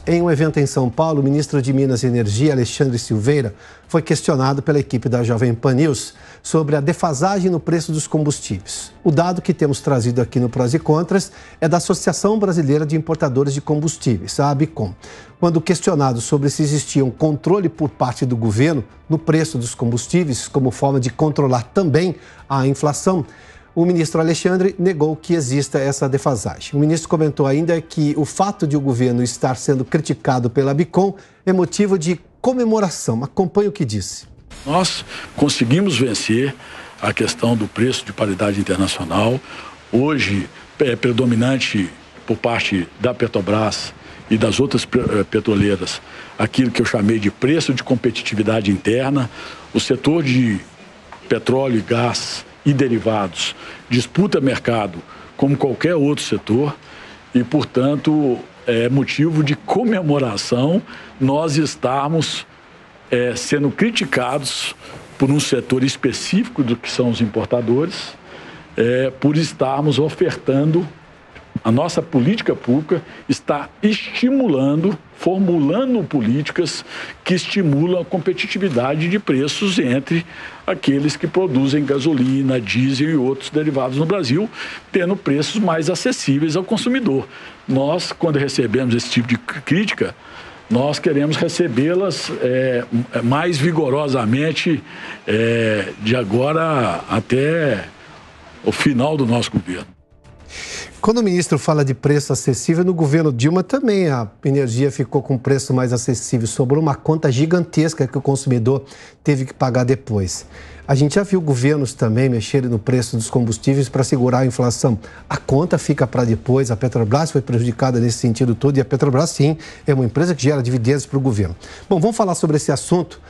Em um evento em São Paulo, o ministro de Minas e Energia, Alexandre Silveira, foi questionado pela equipe da Jovem Pan News sobre a defasagem no preço dos combustíveis. O dado que temos trazido aqui no Prós e Contras é da Associação Brasileira de Importadores de Combustíveis, a ABICOM. Quando questionado sobre se existia um controle por parte do governo no preço dos combustíveis, como forma de controlar também a inflação, o ministro Alexandre negou que exista essa defasagem. O ministro comentou ainda que o fato de o governo estar sendo criticado pela ABICOM é motivo de comemoração. Acompanhe o que disse. Nós conseguimos vencer a questão do preço de paridade internacional. Hoje é predominante por parte da Petrobras e das outras petroleiras aquilo que eu chamei de preço de competitividade interna. O setor de petróleo e gás e derivados disputa mercado como qualquer outro setor e, portanto, é motivo de comemoração nós estarmos sendo criticados por um setor específico do que são os importadores, por estarmos ofertando. A nossa política pública está estimulando, formulando políticas que estimulam a competitividade de preços entre aqueles que produzem gasolina, diesel e outros derivados no Brasil, tendo preços mais acessíveis ao consumidor. Nós, quando recebemos esse tipo de crítica, nós queremos recebê-las mais vigorosamente de agora até o final do nosso governo. Quando o ministro fala de preço acessível, no governo Dilma também a energia ficou com preço mais acessível. Sobrou uma conta gigantesca que o consumidor teve que pagar depois. A gente já viu governos também mexerem no preço dos combustíveis para segurar a inflação. A conta fica para depois. A Petrobras foi prejudicada nesse sentido todo e a Petrobras, sim, é uma empresa que gera dividendos para o governo. Bom, vamos falar sobre esse assunto.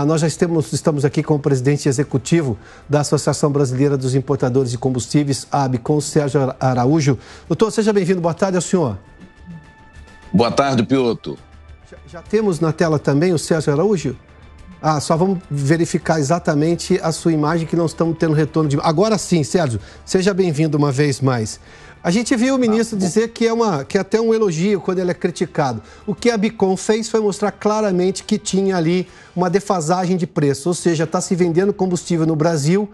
Nós já estamos aqui com o presidente executivo da Associação Brasileira dos Importadores de Combustíveis, a ABICOM, Sérgio Araújo. Doutor, seja bem-vindo. Boa tarde ao senhor. Boa tarde, Piotr. Já temos na tela também o Sérgio Araújo? Só vamos verificar exatamente a sua imagem, que não estamos tendo retorno de... Agora sim, Sérgio, seja bem-vindo uma vez mais. A gente viu o ministro dizer que é até um elogio quando ele é criticado. O que a ABICOM fez foi mostrar claramente que tinha ali uma defasagem de preço, ou seja, está se vendendo combustível no Brasil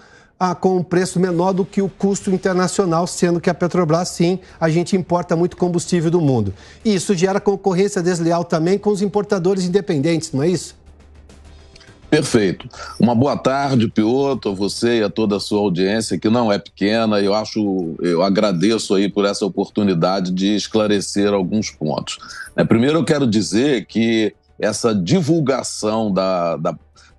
com um preço menor do que o custo internacional, sendo que a Petrobras, sim, a gente importa muito combustível do mundo. E isso gera concorrência desleal também com os importadores independentes, não é isso? Perfeito. Uma boa tarde, Piotr, a você e a toda a sua audiência, que não é pequena. Eu agradeço aí por essa oportunidade de esclarecer alguns pontos. Primeiro, eu quero dizer que essa divulgação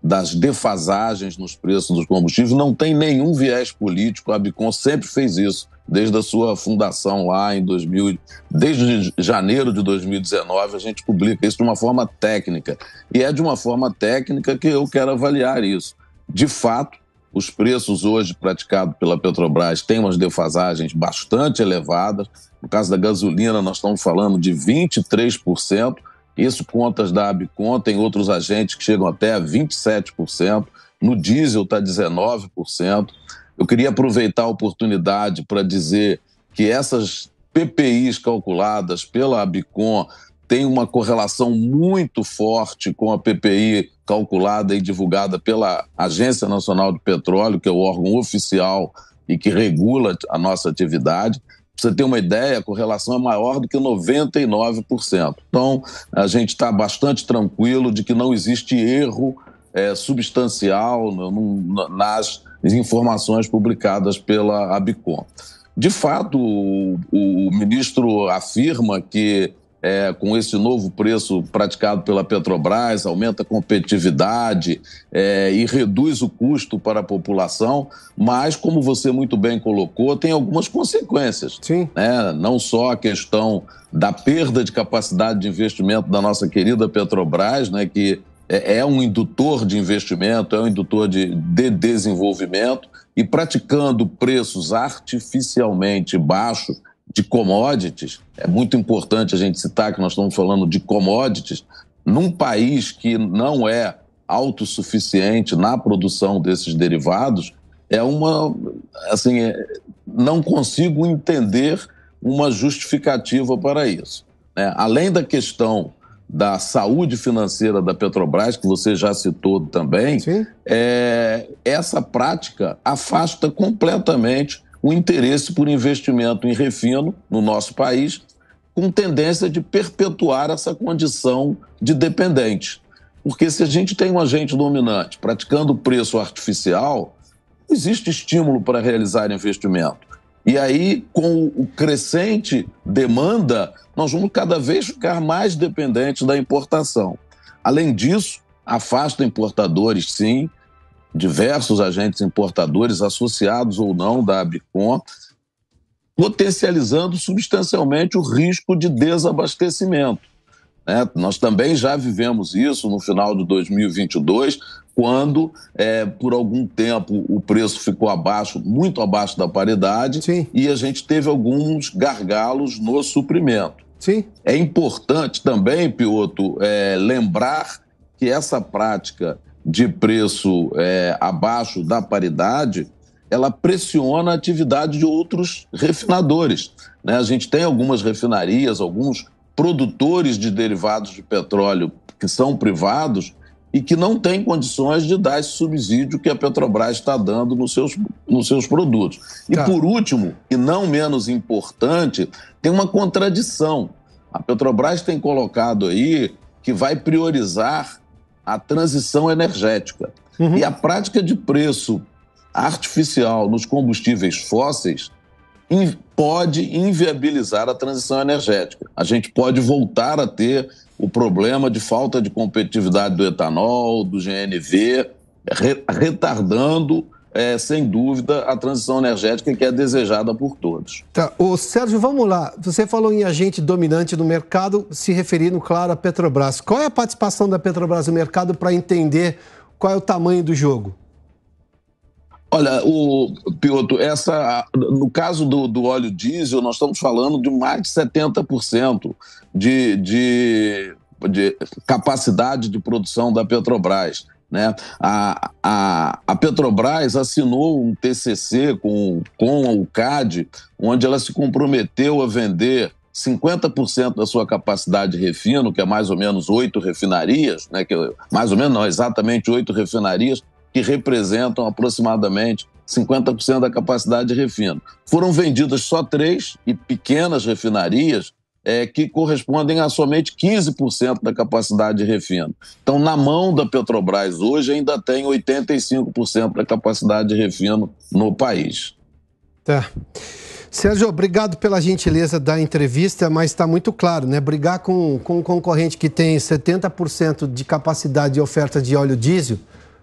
das defasagens nos preços dos combustíveis não tem nenhum viés político. A ABICOM sempre fez isso, desde a sua fundação lá desde janeiro de 2019, a gente publica isso de uma forma técnica. E é de uma forma técnica que eu quero avaliar isso. De fato, os preços hoje praticados pela Petrobras têm umas defasagens bastante elevadas. No caso da gasolina, nós estamos falando de 23%. Isso, contas da ABICOM, tem outros agentes que chegam até a 27%. No diesel está 19%. Eu queria aproveitar a oportunidade para dizer que essas PPIs calculadas pela ABICOM têm uma correlação muito forte com a PPI calculada e divulgada pela Agência Nacional do Petróleo, que é o órgão oficial e que regula a nossa atividade. Para você ter uma ideia, a correlação é maior do que 99%. Então, a gente está bastante tranquilo de que não existe erro substancial nas informações publicadas pela ABICOM. De fato, o ministro afirma que com esse novo preço praticado pela Petrobras, aumenta a competitividade e reduz o custo para a população, mas, como você muito bem colocou, tem algumas consequências. Sim. Não só a questão da perda de capacidade de investimento da nossa querida Petrobras, que é um indutor de investimento, é um indutor de desenvolvimento, e praticando preços artificialmente baixos de commodities, é muito importante a gente citar que nós estamos falando de commodities, num país que não é autossuficiente na produção desses derivados, não consigo entender uma justificativa para isso. Além da questão da saúde financeira da Petrobras, que você já citou também, essa prática afasta completamente o interesse por investimento em refino no nosso país, com tendência de perpetuar essa condição de dependente. Porque se a gente tem um agente dominante praticando preço artificial, não existe estímulo para realizar investimento. E aí, com o crescente demanda, nós vamos cada vez ficar mais dependentes da importação. Além disso, afasta importadores, sim, diversos agentes importadores, associados ou não da ABICOM, potencializando substancialmente o risco de desabastecimento. Nós também já vivemos isso no final de 2022, quando, por algum tempo, o preço ficou muito abaixo da paridade. Sim. E a gente teve alguns gargalos no suprimento. Sim. É importante também, Piotr, lembrar que essa prática de preço abaixo da paridade, ela pressiona a atividade de outros refinadores. A gente tem algumas refinarias, alguns produtores de derivados de petróleo que são privados e que não têm condições de dar esse subsídio que a Petrobras está dando nos seus produtos. E, por último, e não menos importante, tem uma contradição. A Petrobras tem colocado aí que vai priorizar a transição energética. E a prática de preço artificial nos combustíveis fósseis pode inviabilizar a transição energética. A gente pode voltar a ter o problema de falta de competitividade do etanol, do GNV, retardando, sem dúvida, a transição energética que é desejada por todos. Tá. Ô, Sérgio, vamos lá. Você falou em agente dominante no mercado, se referindo, claro, à Petrobras. Qual é a participação da Petrobras no mercado para entender qual é o tamanho do jogo? Olha, Piotr, no caso do óleo diesel, nós estamos falando de mais de 70% de capacidade de produção da Petrobras. A Petrobras assinou um TCC com o CAD, onde ela se comprometeu a vender 50% da sua capacidade de refino, que é mais ou menos 8 refinarias, mais ou menos não, exatamente 8 refinarias, que representam aproximadamente 50% da capacidade de refino. Foram vendidas só 3 e pequenas refinarias que correspondem a somente 15% da capacidade de refino. Então, na mão da Petrobras hoje, ainda tem 85% da capacidade de refino no país. Tá. Sérgio, obrigado pela gentileza da entrevista, mas está muito claro, né? Brigar com um concorrente que tem 70% de capacidade de oferta de óleo diesel,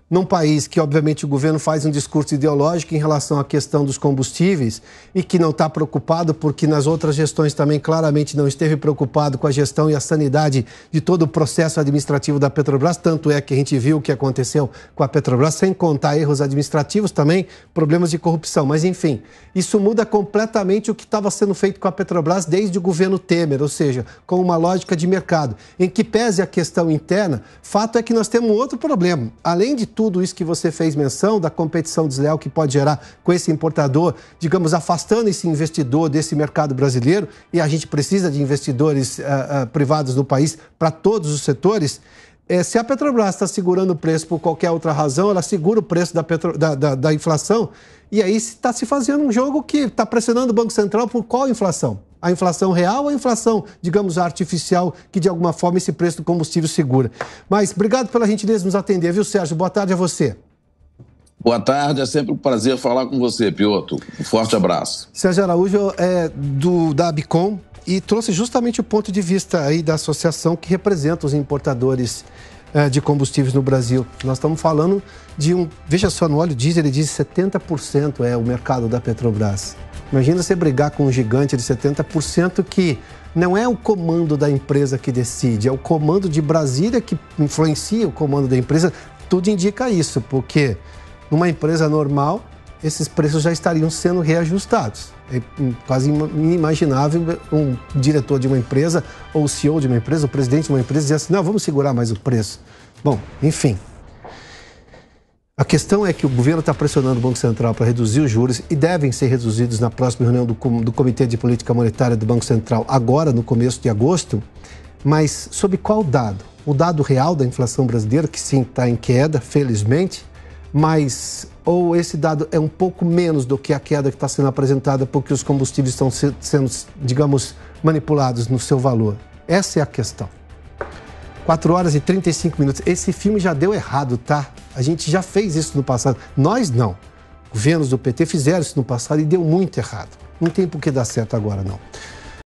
num país que, obviamente, o governo faz um discurso ideológico em relação à questão dos combustíveis e que não está preocupado, porque nas outras gestões também claramente não esteve preocupado com a gestão e a sanidade de todo o processo administrativo da Petrobras, tanto é que a gente viu o que aconteceu com a Petrobras, sem contar erros administrativos também, problemas de corrupção. Mas, enfim, isso muda completamente o que estava sendo feito com a Petrobras desde o governo Temer, ou seja, com uma lógica de mercado. Em que pese a questão interna, fato é que nós temos um outro problema. Além de tudo isso que você fez menção, da competição desleal que pode gerar com esse importador, digamos, afastando esse investidor desse mercado brasileiro, e a gente precisa de investidores privados no país para todos os setores. Se a Petrobras está segurando o preço por qualquer outra razão, ela segura o preço da inflação, e aí está se fazendo um jogo que está pressionando o Banco Central por qual inflação? A inflação real ou a inflação, digamos, artificial, que de alguma forma esse preço do combustível segura. Mas obrigado pela gentileza de nos atender, viu, Sérgio? Boa tarde a você. Boa tarde, é sempre um prazer falar com você, Piotr. Um forte abraço. Sérgio Araújo é da ABICOM e trouxe justamente o ponto de vista aí da associação que representa os importadores de combustíveis no Brasil. Nós estamos falando de veja só, no óleo diesel ele diz 70% é o mercado da Petrobras. Imagina você brigar com um gigante de 70% que não é o comando da empresa que decide, é o comando de Brasília que influencia o comando da empresa. Tudo indica isso, porque numa empresa normal, esses preços já estariam sendo reajustados. É quase inimaginável um diretor de uma empresa, ou o CEO de uma empresa, o presidente de uma empresa dizer assim, não, vamos segurar mais o preço. Bom, enfim. A questão é que o governo está pressionando o Banco Central para reduzir os juros e devem ser reduzidos na próxima reunião do Comitê de Política Monetária do Banco Central, agora no começo de agosto. Mas sob qual dado? O dado real da inflação brasileira, que sim está em queda, felizmente, mas ou esse dado é um pouco menos do que a queda que está sendo apresentada porque os combustíveis estão sendo, digamos, manipulados no seu valor? Essa é a questão. 4 horas e 35 minutos. Esse filme já deu errado, tá? A gente já fez isso no passado. Nós não. Governos do PT fizeram isso no passado e deu muito errado. Não tem por que dar certo agora, não.